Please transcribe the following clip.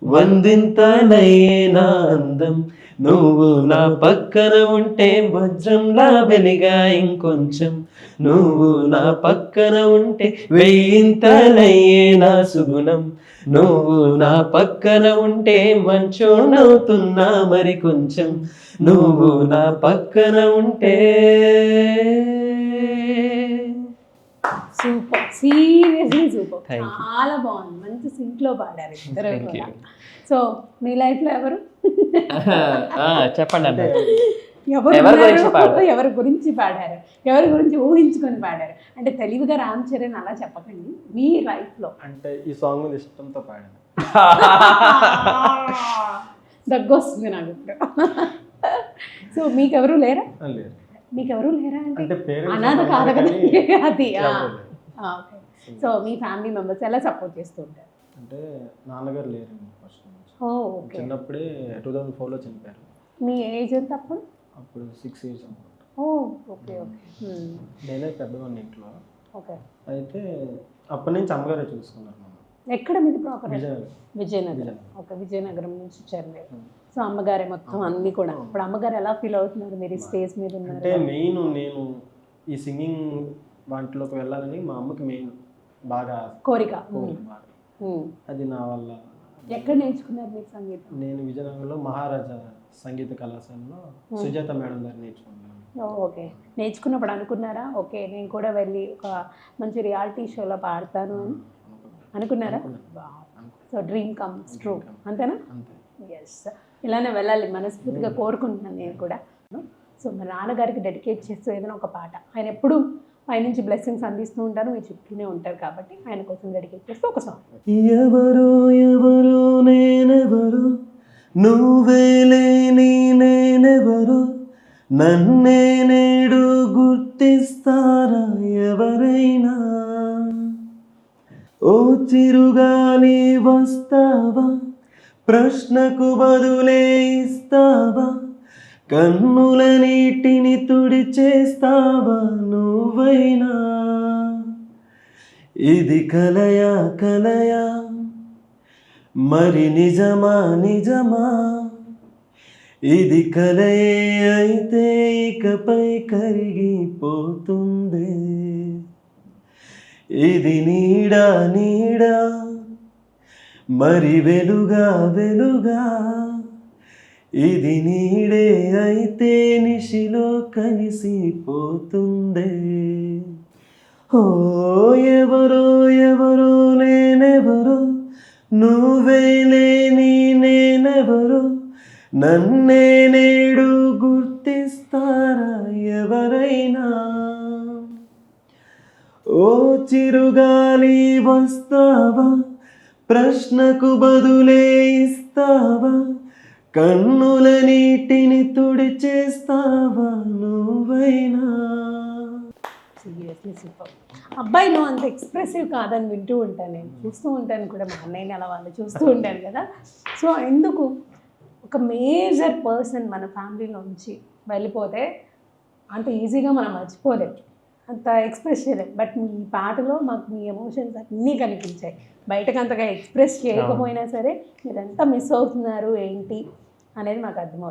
వందింతలయ్యే నా అందం, నువ్వు నా పక్కన ఉంటే వజ్రంలా వెలిగా ఇంకొంచెం, నువ్వు నా పక్కన ఉంటే వెయ్యింతలయ్యే నా సుగుణం, నువ్వు నా పక్కన ఉంటే మంచోనవుతున్నా మరి కొంచెం, నువ్వు నా పక్కన ఉంటే. సూపర్, సీరియస్లీ సూపర్, చాలా బాగుంది. మంచి సింక్ లో పాడారు ఇద్దరు కూడా. సో మీ లైఫ్ లో ఎవరు చెప్పండి అంటే ఎవరి గురించి పాడారు, ఎవరి గురించి ఊహించుకొని పాడారు? అంటే తెలివిగా రామ్ చరణ్ అలా చెప్పకండి, మీ లైఫ్ లో. అంటే ఈ సాంగ్ మీద ఇష్టంతో పాడాను. దగ్గొస్తుంది నాకు ఇప్పుడు. సో మీకెవరు లేరా? లేదు. మీకెవరు లేరా అంటే పేరెంట్స్ అనాథ కాదు కదా కానీ అది. ఎవరు లేరు. ఓకే. సో మీ ఫ్యామిలీ మెంబర్స్ ఎలా సపోర్ట్ చేస్తూ ఉంటారు? అంటే నాన్నగారు లేరండి ఫస్ట్ నుంచి. ఓకే. చిన్నప్పుడే 2004లో చనిపోయారు. మీ ఏజ్ ఎంత అప్పుడు? అప్పుడు 6 years అనుకుంటా. Okay okay. నేనే పెద్దవాడిని ఇంట్లో. ఓకే. అయితే అప్పటి నుంచి అమ్మగారే చూసుకున్నారు నన్ను. ఎక్కడ మీది ప్రాపర్? విజయనగరం. విజయనగరం. ఓకే, విజయనగరం నుంచి వచ్చారు మీరు. సో అమ్మగారే మొత్తం అన్ని కూడా. ఇప్పుడు అమ్మగారు ఎలా ఫీల్ అవుతున్నారు మీరు స్టేజ్ మీద ఉన్నారు? అంటే మెయిన్ నేను ఈ సింగింగ్ వాటిలోకి వెళ్ళాలని మా అమ్మకి మెయిన్ బాగా కోరిక. బాగా. అది నా వల్ల. ఎక్కడ నేర్చుకున్నారు మీరు సంగీతం? నేను విజయనగరంలో మహారాజా సంగీత కళాశాలలో సుజాత మేడం గారు నేర్చుకున్నాను. ఓకే. నేర్చుకున్నప్పుడు అనుకున్నారా ఓకే నేను కూడా వెళ్ళి ఒక మంచి రియాలిటీ షోలో పాడతాను అని అనుకున్నారా? సో డ్రీమ్ కమ్స్ ట్రూ, అంతేనా? ఎస్, ఇలానే వెళ్ళాలి మనస్ఫూర్తిగా కోరుకుంటున్నాను నేను కూడా. సో మా నాన్నగారికి డెడికేట్ చేస్తూ ఏదైనా ఒక పాట, ఆయన ఎప్పుడు పైనుంచి బ్లెస్సింగ్స్ అందిస్తూ ఉంటారు, మీరు చుట్టూనే ఉంటారు కాబట్టి ఆయన కోసం డెడికేట్ చేస్తూ ఒక సాంగ్. ఎవరో ఎవరో నేనెవరో, నువ్వే లేని నేనెవరో, నన్నే నేడు గుర్తిస్తారా ఎవరైనా? ఓ చిరుగాలి వస్తావా, ప్రశ్నకు బదులే ఇస్తావా, కన్నుల నీటిని తుడిచేస్తావా నువ్వైనా? ఇది కలయా కలయా మరి నిజమా నిజమా? ఇది కలయే అయితే ఇకపై కరిగిపోతుంది. ఇది నీడా నీడా మరి వెలుగా వెలుగా? ఇది నీడే అయితే నిశిలో కలిసిపోతుందే. ఓ ఎవరో ఎవరో నేనెవరో, నువ్వే లేని నేనెవరో, నన్నే నేడు గుర్తిస్తారా ఎవరైనా? ఓ చిరుగాలి వస్తావా, ప్రశ్నకు బదులే ఇస్తావా, కన్నుల నీటిని తుడిచేస్తావా నువ్వైనా? Seriously super. అబ్బాయిలు అంత ఎక్స్ప్రెసివ్ కాదని వింటూ ఉంటాను, నేను చూస్తూ ఉంటాను కూడా, మా అన్నయ్యని అలా వాళ్ళు చూస్తూ ఉంటాను కదా. సో ఎందుకు ఒక మేజర్ పర్సన్ మన ఫ్యామిలీలోంచి వెళ్ళిపోతే అంత ఈజీగా మనం మర్చిపోలేము, అంత ఎక్స్ప్రెస్ చేయలేము. బట్ మీ పాటలో మాకు మీ ఎమోషన్స్ అన్నీ కనిపించాయి. బయటకు అంతగా ఎక్స్ప్రెస్ చేయకపోయినా సరే మీరు ఎంత మిస్ అవుతున్నారు ఏంటి అనేది మాకు అర్థమవుతుంది.